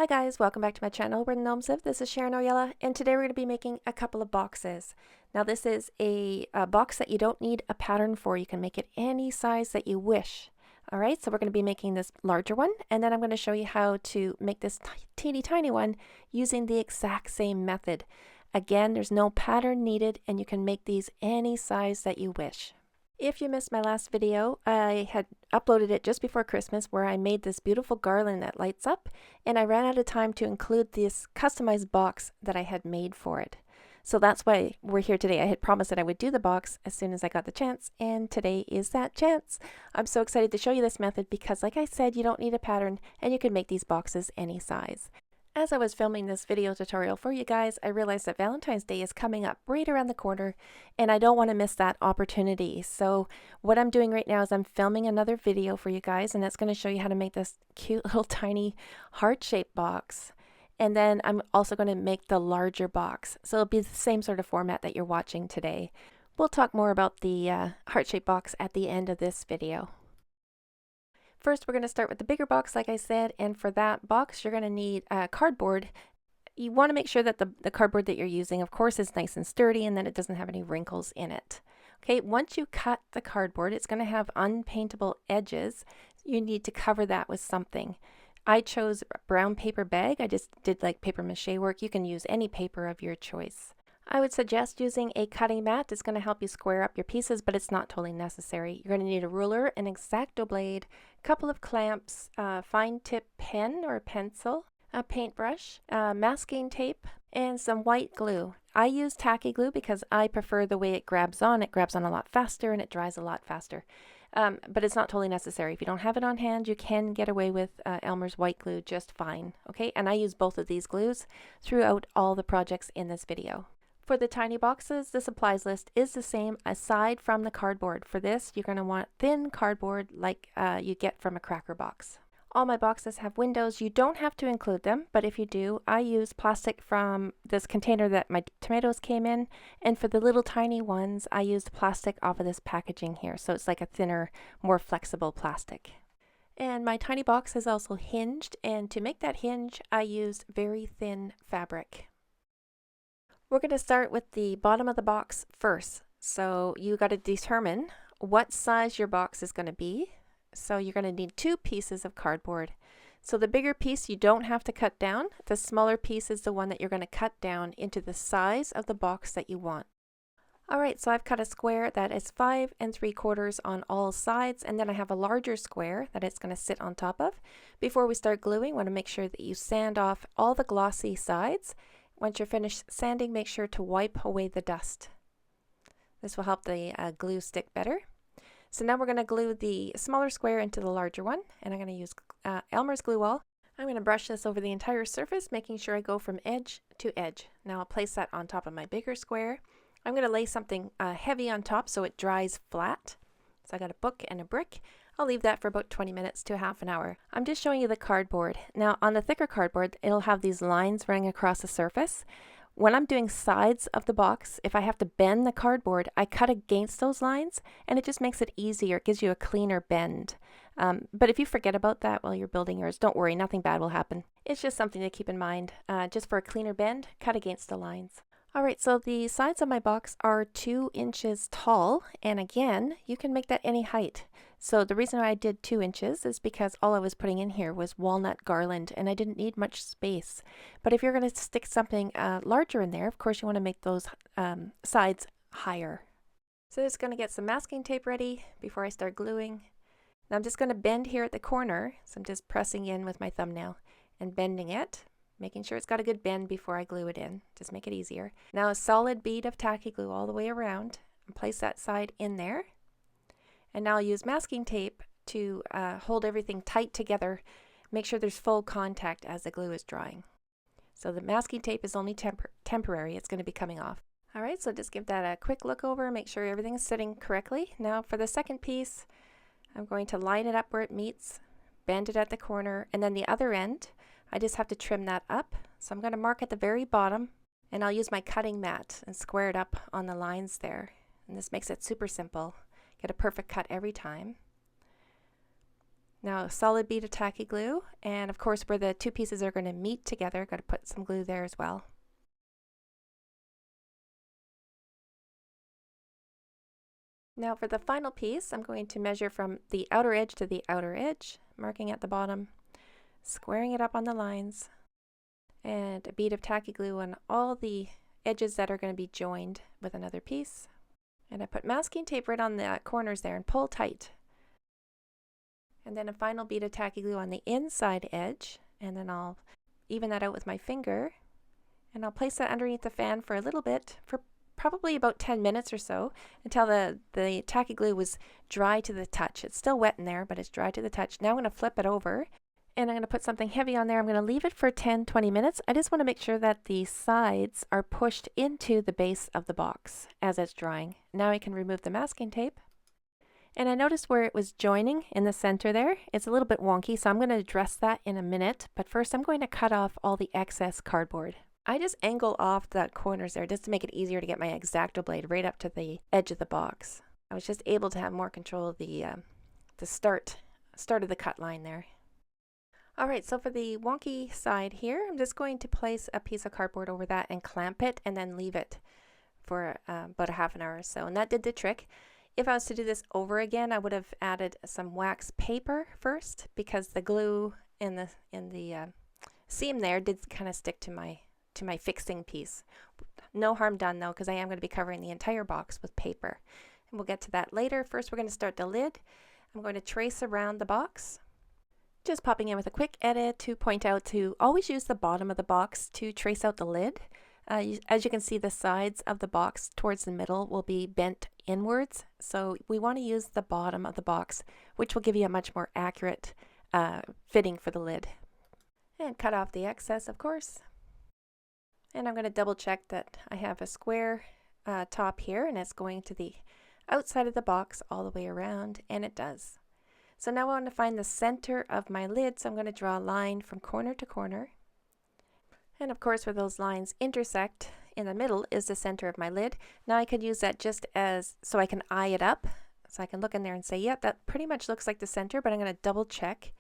Hi guys, welcome back to my channel where the gnomes live. This is Sharon Oyella, and today we're going to be making a couple of boxes. Now this is a box that you don't need a pattern for. You can make it any size that you wish. Alright, so we're going to be making this larger one, and then I'm going to show you how to make this teeny tiny one using the exact same method. Again, there's no pattern needed, and you can make these any size that you wish. If you missed my last video, I had uploaded it just before Christmas where I made this beautiful garland that lights up, and I ran out of time to include this customized box that I had made for it. So that's why we're here today. I had promised that I would do the box as soon as I got the chance, and today is that chance. I'm so excited to show you this method because, like I said, you don't need a pattern and you can make these boxes any size. As I was filming this video tutorial for you guys, I realized that Valentine's Day is coming up right around the corner, and I don't want to miss that opportunity. So what I'm doing right now is I'm filming another video for you guys, and that's going to show you how to make this cute little tiny heart-shaped box. And then I'm also going to make the larger box. So it'll be the same sort of format that you're watching today. We'll talk more about the heart-shaped box at the end of this video. First, we're going to start with the bigger box, like I said, and for that box, you're going to need cardboard. You want to make sure that the cardboard that you're using, of course, is nice and sturdy and that it doesn't have any wrinkles in it. Okay, once you cut the cardboard, it's going to have unpaintable edges. You need to cover that with something. I chose a brown paper bag. I just did like paper mache work. You can use any paper of your choice. I would suggest using a cutting mat. It's going to help you square up your pieces, but it's not totally necessary. You're going to need a ruler, an X-Acto blade, a couple of clamps, a fine tip pen or pencil, a paintbrush, masking tape, and some white glue. I use tacky glue because I prefer the way it grabs on. It grabs on a lot faster and it dries a lot faster. But it's not totally necessary. If you don't have it on hand, you can get away with Elmer's white glue just fine. Okay, and I use both of these glues throughout all the projects in this video. For the tiny boxes, the supplies list is the same aside from the cardboard. For this, you're going to want thin cardboard like you get from a cracker box. All my boxes have windows. You don't have to include them, but if you do, I use plastic from this container that my tomatoes came in, and for the little tiny ones, I used plastic off of this packaging here, so it's like a thinner, more flexible plastic. And my tiny box is also hinged, and to make that hinge, I used very thin fabric. We're going to start with the bottom of the box first. So you got to determine what size your box is going to be. So you're going to need 2 pieces of cardboard. So the bigger piece you don't have to cut down. The smaller piece is the one that you're going to cut down into the size of the box that you want. Alright, so I've cut a square that is 5 3/4 on all sides, and then I have a larger square that it's going to sit on top of. Before we start gluing, you want to make sure that you sand off all the glossy sides. Once you're finished sanding, make sure to wipe away the dust. This will help the glue stick better. So now we're going to glue the smaller square into the larger one, and I'm going to use Elmer's glue wall. I'm going to brush this over the entire surface, making sure I go from edge to edge. Now I'll place that on top of my bigger square. I'm going to lay something heavy on top so it dries flat. So I got a book and a brick. I'll leave that for about 20 minutes to half an hour. I'm just showing you the cardboard. Now on the thicker cardboard, it'll have these lines running across the surface. When I'm doing sides of the box, if I have to bend the cardboard, I cut against those lines and it just makes it easier. It gives you a cleaner bend. But if you forget about that while you're building yours, don't worry, nothing bad will happen. It's just something to keep in mind. Just for a cleaner bend, cut against the lines. Alright, so the sides of my box are 2 inches tall, and again, you can make that any height. So the reason why I did 2 inches is because all I was putting in here was walnut garland, and I didn't need much space. But if you're going to stick something larger in there, of course you want to make those sides higher. So just going to get some masking tape ready before I start gluing. Now I'm just going to bend here at the corner, so I'm just pressing in with my thumbnail and bending it. Making sure it's got a good bend before I glue it in. Just make it easier. Now a solid bead of tacky glue all the way around. And place that side in there. And now I'll use masking tape to hold everything tight together. Make sure there's full contact as the glue is drying. So the masking tape is only temporary. It's going to be coming off. Alright, so just give that a quick look over. Make sure everything is sitting correctly. Now for the second piece, I'm going to line it up where it meets. Bend it at the corner. And then the other end, I just have to trim that up. So I'm going to mark at the very bottom, and I'll use my cutting mat and square it up on the lines there. And this makes it super simple. Get a perfect cut every time. Now a solid bead of tacky glue, and of course where the two pieces are going to meet together, got to put some glue there as well. Now for the final piece, I'm going to measure from the outer edge to the outer edge, marking at the bottom, squaring it up on the lines, and a bead of tacky glue on all the edges that are going to be joined with another piece. And I put masking tape right on the corners there and pull tight. And then a final bead of tacky glue on the inside edge, and then I'll even that out with my finger, and I'll place that underneath the fan for a little bit, for probably about 10 minutes or so, until the tacky glue was dry to the touch. It's still wet in there, but it's dry to the touch. Now I'm going to flip it over, and I'm going to put something heavy on there. I'm going to leave it for 10-20 minutes. I just want to make sure that the sides are pushed into the base of the box as it's drying. Now I can remove the masking tape. And I noticed where it was joining in the center there, it's a little bit wonky, so I'm going to address that in a minute. But first I'm going to cut off all the excess cardboard. I just angle off the corners there just to make it easier to get my X-Acto blade right up to the edge of the box. I was just able to have more control of the start of the cut line there. Alright, so for the wonky side here, I'm just going to place a piece of cardboard over that and clamp it and then leave it for about a half an hour or so. And that did the trick. If I was to do this over again, I would have added some wax paper first, because the glue in the seam there did kind of stick to my fixing piece. No harm done though, because I am going to be covering the entire box with paper. And we'll get to that later. First we're going to start the lid. I'm going to trace around the box. Just popping in with a quick edit to point out to always use the bottom of the box to trace out the lid. As you can see, the sides of the box towards the middle will be bent inwards, so we want to use the bottom of the box, which will give you a much more accurate fitting for the lid. And cut off the excess, of course. And I'm going to double check that I have a square top here, and it's going to the outside of the box all the way around, and it does. So now I want to find the center of my lid, so I'm going to draw a line from corner to corner. And of course, where those lines intersect in the middle is the center of my lid. Now I could use that just as, so I can eye it up. So I can look in there and say, yep, that pretty much looks like the center, but I'm going to double check.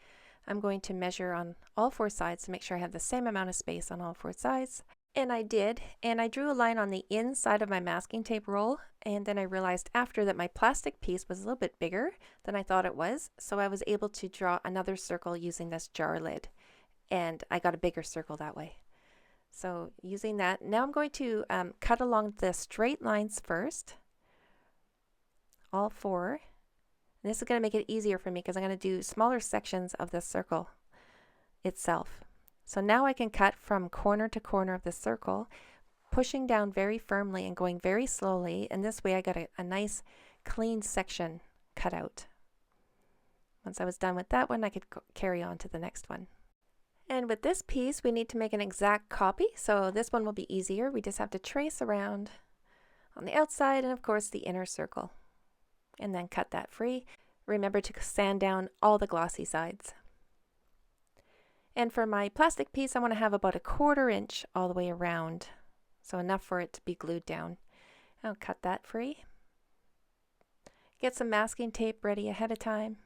I'm going to measure on all four sides to make sure I have the same amount of space on all four sides. And I did, and I drew a line on the inside of my masking tape roll, and then I realized after that my plastic piece was a little bit bigger than I thought it was, so I was able to draw another circle using this jar lid, and I got a bigger circle that way. So using that, now I'm going to cut along the straight lines first, all four. And this is going to make it easier for me because I'm going to do smaller sections of the circle itself. So now I can cut from corner to corner of the circle, pushing down very firmly and going very slowly, and this way I got a nice clean section cut out. Once I was done with that one, I could carry on to the next one. And with this piece, we need to make an exact copy, so this one will be easier. We just have to trace around on the outside and of course the inner circle, and then cut that free. Remember to sand down all the glossy sides. And for my plastic piece, I want to have about 1/4 inch all the way around, so enough for it to be glued down. I'll cut that free. Get some masking tape ready ahead of time.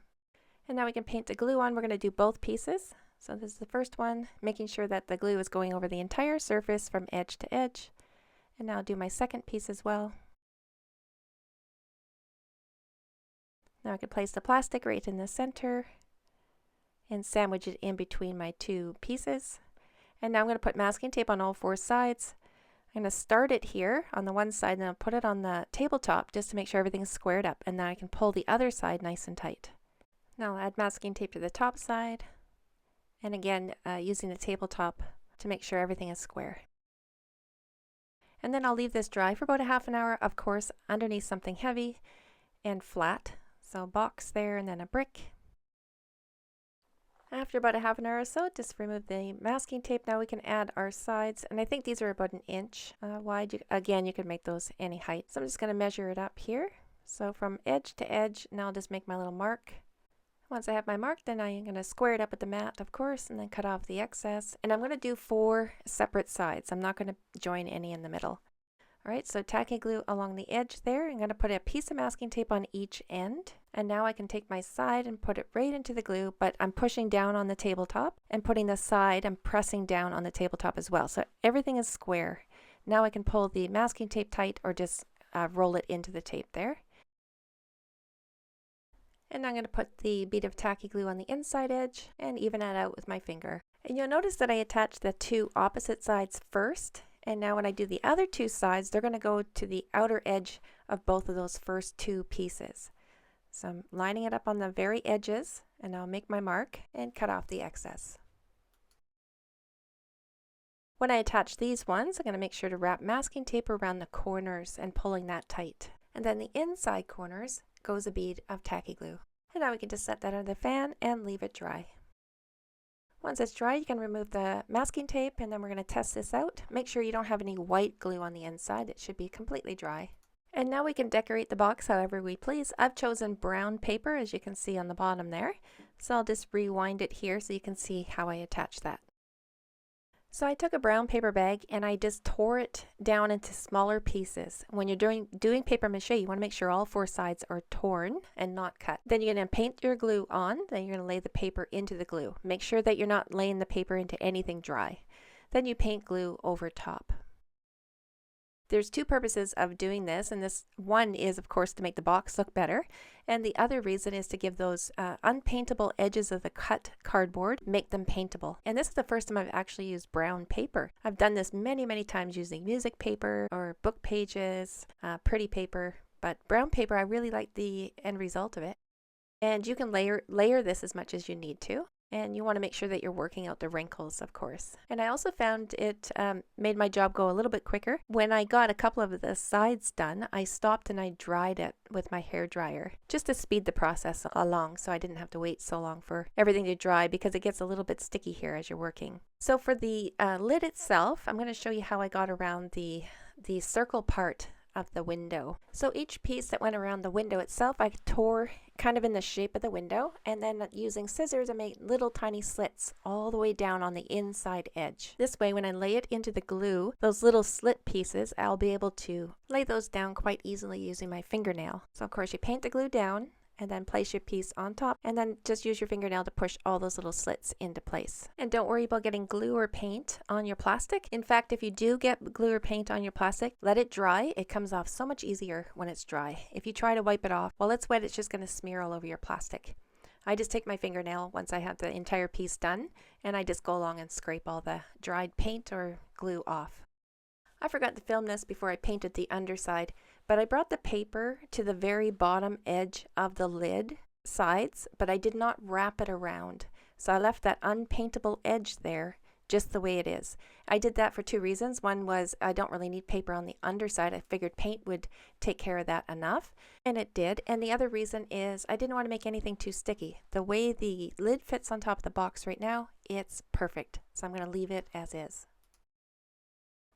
And now we can paint the glue on. We're going to do both pieces. So this is the first one, making sure that the glue is going over the entire surface from edge to edge. And now I'll do my second piece as well. Now I can place the plastic right in the center and sandwich it in between my two pieces. And now I'm going to put masking tape on all four sides. I'm going to start it here on the one side, and then I'll put it on the tabletop just to make sure everything's squared up, and then I can pull the other side nice and tight. Now I'll add masking tape to the top side, and again using the tabletop to make sure everything is square. And then I'll leave this dry for about a half an hour, of course underneath something heavy and flat. So box there and then a brick. After about a half an hour or so, just remove the masking tape. Now we can add our sides, and I think these are about 1 inch wide. Again, you could make those any height. So I'm just going to measure it up here. So from edge to edge, now I'll just make my little mark. Once I have my mark, then I'm going to square it up with the mat, of course, and then cut off the excess. And I'm going to do 4 separate sides. I'm not going to join any in the middle. All right, so tacky glue along the edge there. I'm going to put a piece of masking tape on each end. And now I can take my side and put it right into the glue, but I'm pushing down on the tabletop and putting the side, I'm pressing down on the tabletop as well. So everything is square. Now I can pull the masking tape tight or just roll it into the tape there. And I'm going to put the bead of tacky glue on the inside edge and even it out with my finger. And you'll notice that I attached the two opposite sides first. And now when I do the other two sides, they're going to go to the outer edge of both of those first two pieces. So I'm lining it up on the very edges, and I'll make my mark and cut off the excess. When I attach these ones, I'm going to make sure to wrap masking tape around the corners and pulling that tight. And then the inside corners goes a bead of tacky glue. And now we can just set that under the fan and leave it dry. Once it's dry, you can remove the masking tape, and then we're going to test this out. Make sure you don't have any white glue on the inside. It should be completely dry. And now we can decorate the box however we please. I've chosen brown paper, as you can see on the bottom there. So I'll just rewind it here so you can see how I attach that. So I took a brown paper bag and I just tore it down into smaller pieces. When you're doing paper mache, you want to make sure all four sides are torn and not cut. Then you're going to paint your glue on, then you're going to lay the paper into the glue. Make sure that you're not laying the paper into anything dry. Then you paint glue over top. There's two purposes of doing this, and this one is of course to make the box look better, and the other reason is to give those unpaintable edges of the cut cardboard, make them paintable. And this is the first time I've actually used brown paper. I've done this many times using music paper or book pages, pretty paper, but brown paper, I really like the end result of it. And you can layer this as much as you need to. And you want to make sure that you're working out the wrinkles, of course. And I also found it made my job go a little bit quicker. When I got a couple of the sides done, I stopped and I dried it with my hair dryer just to speed the process along, so I didn't have to wait so long for everything to dry, because it gets a little bit sticky here as you're working. So for the lid itself, I'm going to show you how I got around the circle part of the window. So each piece that went around the window itself, I tore kind of in the shape of the window, and then using scissors I made little tiny slits all the way down on the inside edge. This way, when I lay it into the glue, those little slit pieces, I'll be able to lay those down quite easily using my fingernail. So of course you paint the glue down and then place your piece on top, and then just use your fingernail to push all those little slits into place. And don't worry about getting glue or paint on your plastic. In fact, if you do get glue or paint on your plastic, let it dry. It comes off so much easier when it's dry. If you try to wipe it off while it's wet, it's just going to smear all over your plastic. I just take my fingernail once I have the entire piece done, and I just go along and scrape all the dried paint or glue off. I forgot to film this before I painted the underside, but I brought the paper to the very bottom edge of the lid sides, but I did not wrap it around. So I left that unpaintable edge there just the way it is. I did that for two reasons. One was I don't really need paper on the underside. I figured paint would take care of that enough, and it did. And the other reason is I didn't want to make anything too sticky. The way the lid fits on top of the box right now, it's perfect. So I'm going to leave it as is.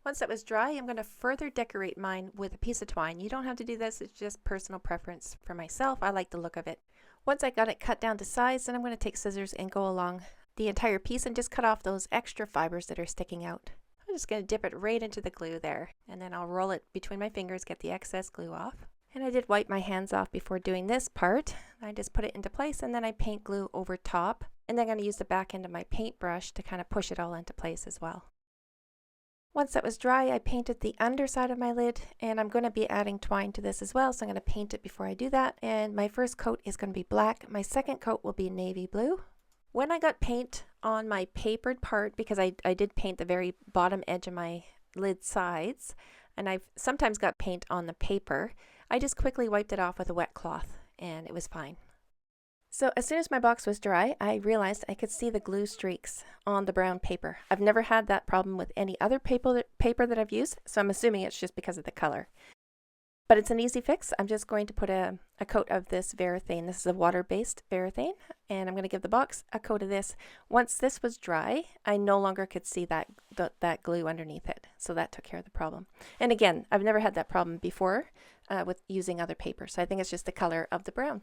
Once that was dry, I'm going to further decorate mine with a piece of twine. You don't have to do this, it's just personal preference for myself. I like the look of it. Once I got it cut down to size, then I'm going to take scissors and go along the entire piece and just cut off those extra fibers that are sticking out. I'm just going to dip it right into the glue there, and then I'll roll it between my fingers, get the excess glue off. And I did wipe my hands off before doing this part. I just put it into place, and then I paint glue over top, and then I'm going to use the back end of my paintbrush to kind of push it all into place as well. Once that was dry, I painted the underside of my lid, and I'm going to be adding twine to this as well, so I'm going to paint it before I do that. And my first coat is going to be black. My second coat will be navy blue. When I got paint on my papered part, because I did paint the very bottom edge of my lid sides, and I've sometimes got paint on the paper, I just quickly wiped it off with a wet cloth, and it was fine. So as soon as my box was dry, I realized I could see the glue streaks on the brown paper. I've never had that problem with any other paper that I've used, so I'm assuming it's just because of the color. But it's an easy fix. I'm just going to put a coat of this Varathane. This is a water-based Varathane, and I'm going to give the box a coat of this. Once this was dry, I no longer could see that glue underneath it, so that took care of the problem. And again, I've never had that problem before with using other paper, so I think it's just the color of the brown.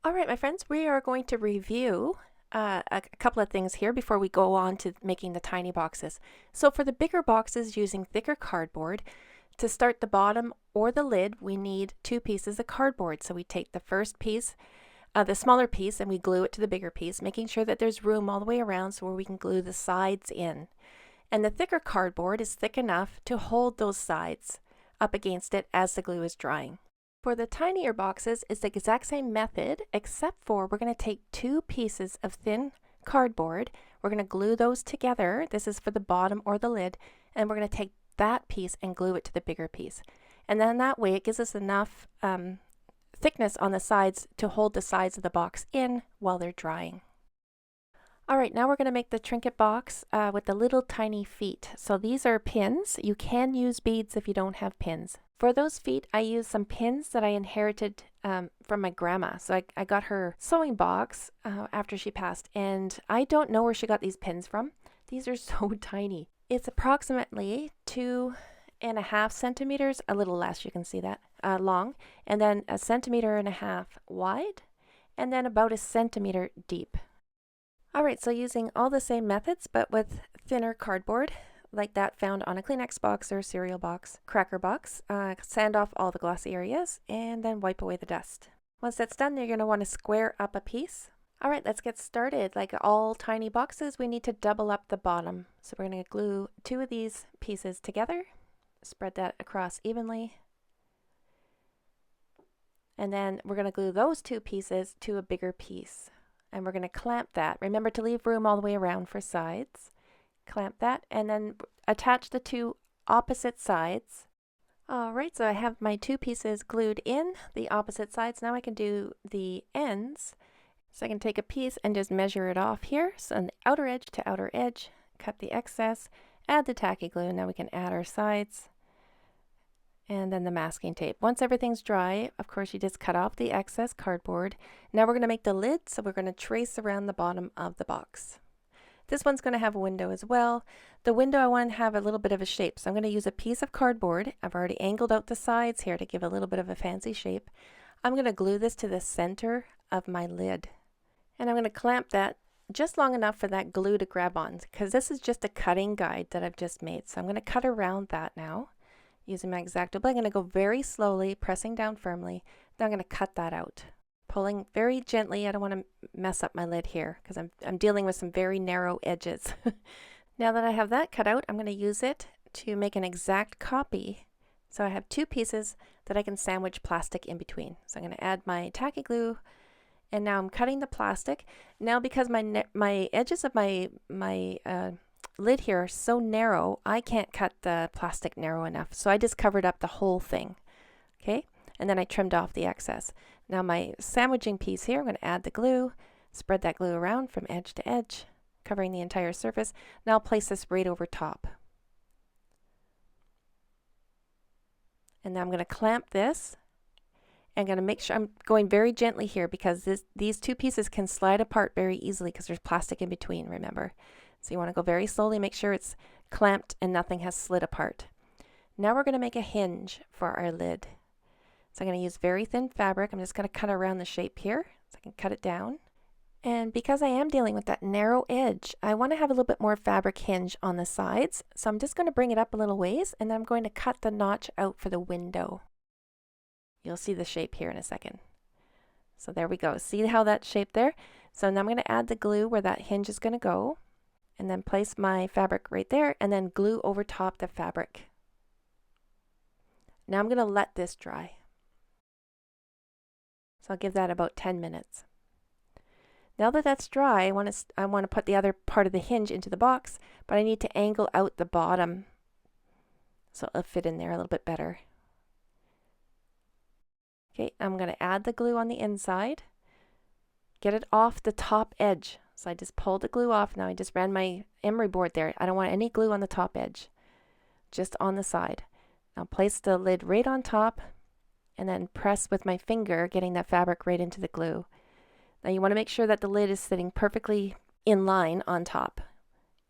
All right, my friends, we are going to review a couple of things here before we go on to making the tiny boxes. So for the bigger boxes using thicker cardboard, to start the bottom or the lid, we need 2 pieces of cardboard. So we take the first piece, the smaller piece, and we glue it to the bigger piece, making sure that there's room all the way around so where we can glue the sides in. And the thicker cardboard is thick enough to hold those sides up against it as the glue is drying. For the tinier boxes, it's the exact same method, except for we're going to take 2 pieces of thin cardboard. We're going to glue those together. This is for the bottom or the lid. And we're going to take that piece and glue it to the bigger piece. And then that way it gives us enough thickness on the sides to hold the sides of the box in while they're drying. Alright, now we're going to make the trinket box with the little tiny feet. So these are pins. You can use beads if you don't have pins. For those feet, I used some pins that I inherited from my grandma. So I got her sewing box after she passed, and I don't know where she got these pins from. These are so tiny. It's approximately 2.5 centimeters, a little less, you can see that, long, and then 1.5 centimeters wide, and then about 1 centimeter deep. Alright, so using all the same methods, but with thinner cardboard, like that found on a Kleenex box or cereal box, cracker box, sand off all the glossy areas, and then wipe away the dust. Once that's done, you're going to want to square up a piece. Alright, let's get started. Like all tiny boxes, we need to double up the bottom. So we're going to glue 2 of these pieces together, spread that across evenly, and then we're going to glue those 2 pieces to a bigger piece. And we're going to clamp that. Remember to leave room all the way around for sides. Clamp that and then attach the 2 opposite sides. Alright, so I have my 2 pieces glued in the opposite sides. Now I can do the ends. So I can take a piece and just measure it off here. So on the outer edge to outer edge, cut the excess, add the tacky glue. Now we can add our sides. And then the masking tape. Once everything's dry, of course, you just cut off the excess cardboard. Now we're going to make the lid, so we're going to trace around the bottom of the box. This one's going to have a window as well. The window I want to have a little bit of a shape, so I'm going to use a piece of cardboard. I've already angled out the sides here to give a little bit of a fancy shape. I'm going to glue this to the center of my lid. And I'm going to clamp that just long enough for that glue to grab on, because this is just a cutting guide that I've just made. So I'm going to cut around that now. Using my X-Acto blade, I'm going to go very slowly, pressing down firmly. Then I'm going to cut that out. Pulling very gently. I don't want to mess up my lid here because I'm dealing with some very narrow edges. Now that I have that cut out, I'm going to use it to make an exact copy. So I have 2 pieces that I can sandwich plastic in between. So I'm going to add my tacky glue, and now I'm cutting the plastic. Now because my edges of my lid here are so narrow, I can't cut the plastic narrow enough. So I just covered up the whole thing. Okay, and then I trimmed off the excess. Now my sandwiching piece here, I'm going to add the glue, spread that glue around from edge to edge, covering the entire surface. Now I'll place this right over top. And now I'm going to clamp this. I'm going to make sure I'm going very gently here because these 2 pieces can slide apart very easily because there's plastic in between, remember. So you want to go very slowly, make sure it's clamped and nothing has slid apart. Now we're going to make a hinge for our lid. So I'm going to use very thin fabric. I'm just going to cut around the shape here so I can cut it down. And because I am dealing with that narrow edge, I want to have a little bit more fabric hinge on the sides. So I'm just going to bring it up a little ways, and then I'm going to cut the notch out for the window. You'll see the shape here in a second. So there we go. See how that's shaped there? So now I'm going to add the glue where that hinge is going to go, and then place my fabric right there, and then glue over top the fabric. Now I'm going to let this dry. So I'll give that about 10 minutes. Now that that's dry, I want to put the other part of the hinge into the box, but I need to angle out the bottom so it'll fit in there a little bit better. Okay, I'm going to add the glue on the inside, get it off the top edge. So I just pulled the glue off. Now I just ran my emery board there. I don't want any glue on the top edge, just on the side. Now place the lid right on top and then press with my finger, getting that fabric right into the glue. Now you want to make sure that the lid is sitting perfectly in line on top.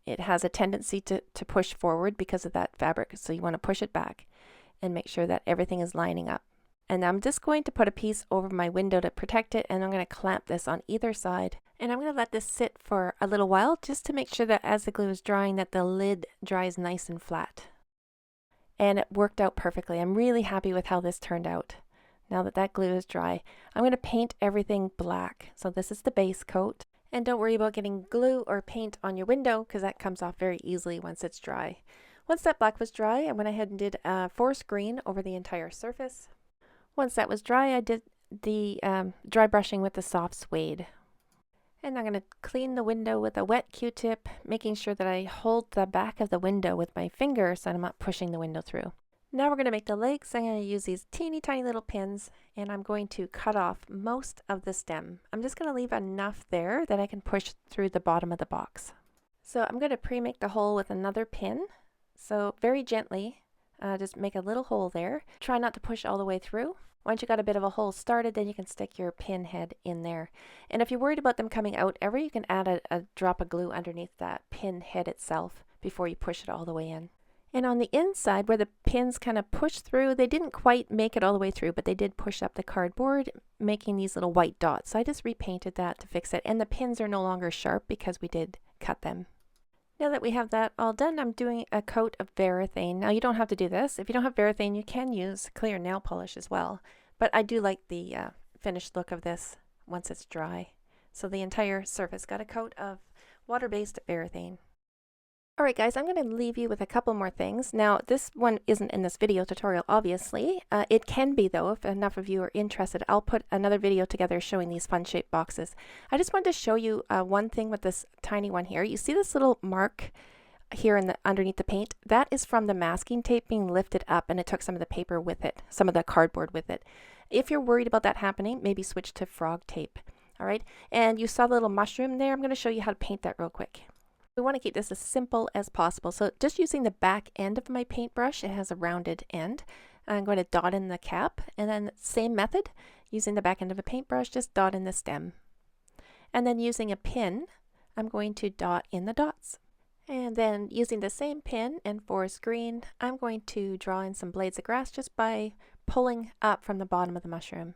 It has a tendency to push forward because of that fabric, so you want to push it back and make sure that everything is lining up. And I'm just going to put a piece over my window to protect it, and I'm going to clamp this on either side. And I'm going to let this sit for a little while just to make sure that as the glue is drying that the lid dries nice and flat. And it worked out perfectly. I'm really happy with how this turned out. Now that that glue is dry, I'm going to paint everything black. So this is the base coat. And don't worry about getting glue or paint on your window because that comes off very easily once it's dry. Once that black was dry, I went ahead and did a forest green over the entire surface. Once that was dry, I did the dry brushing with the soft suede. And I'm going to clean the window with a wet Q-tip, making sure that I hold the back of the window with my finger so I'm not pushing the window through. Now we're going to make the legs. I'm going to use these teeny tiny little pins, and I'm going to cut off most of the stem. I'm just going to leave enough there that I can push through the bottom of the box. So I'm going to pre-make the hole with another pin. So very gently, just make a little hole there. Try not to push all the way through. Once you got a bit of a hole started, then you can stick your pin head in there. And if you're worried about them coming out ever, you can add a drop of glue underneath that pin head itself before you push it all the way in. And on the inside, where the pins kind of push through, they didn't quite make it all the way through, but they did push up the cardboard, making these little white dots. So I just repainted that to fix it. And the pins are no longer sharp because we did cut them. Now that we have that all done, I'm doing a coat of varathane. Now you don't have to do this. If you don't have varathane, you can use clear nail polish as well. But I do like the finished look of this once it's dry. So the entire surface got a coat of water-based varathane. Alright guys, I'm going to leave you with a couple more things. Now this one isn't in this video tutorial obviously. It can be though if enough of you are interested. I'll put another video together showing these fun shaped boxes. I just wanted to show you one thing with this tiny one here. You see this little mark here in the underneath the paint? That is from the masking tape being lifted up, and it took some of the paper with it, some of the cardboard with it. If you're worried about that happening, maybe switch to frog tape. Alright, and you saw the little mushroom there. I'm going to show you how to paint that real quick. We want to keep this as simple as possible. So just using the back end of my paintbrush, it has a rounded end. I'm going to dot in the cap, and then same method, using the back end of a paintbrush, just dot in the stem. And then using a pin, I'm going to dot in the dots. And then using the same pin and forest green, I'm going to draw in some blades of grass just by pulling up from the bottom of the mushroom.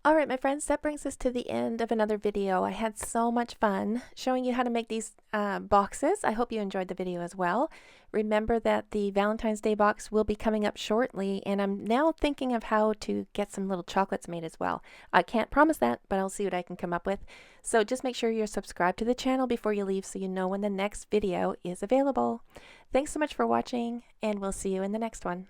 Alright my friends, that brings us to the end of another video. I had so much fun showing you how to make these boxes. I hope you enjoyed the video as well. Remember that the Valentine's Day box will be coming up shortly, and I'm now thinking of how to get some little chocolates made as well. I can't promise that, but I'll see what I can come up with. So just make sure you're subscribed to the channel before you leave so you know when the next video is available. Thanks so much for watching, and we'll see you in the next one.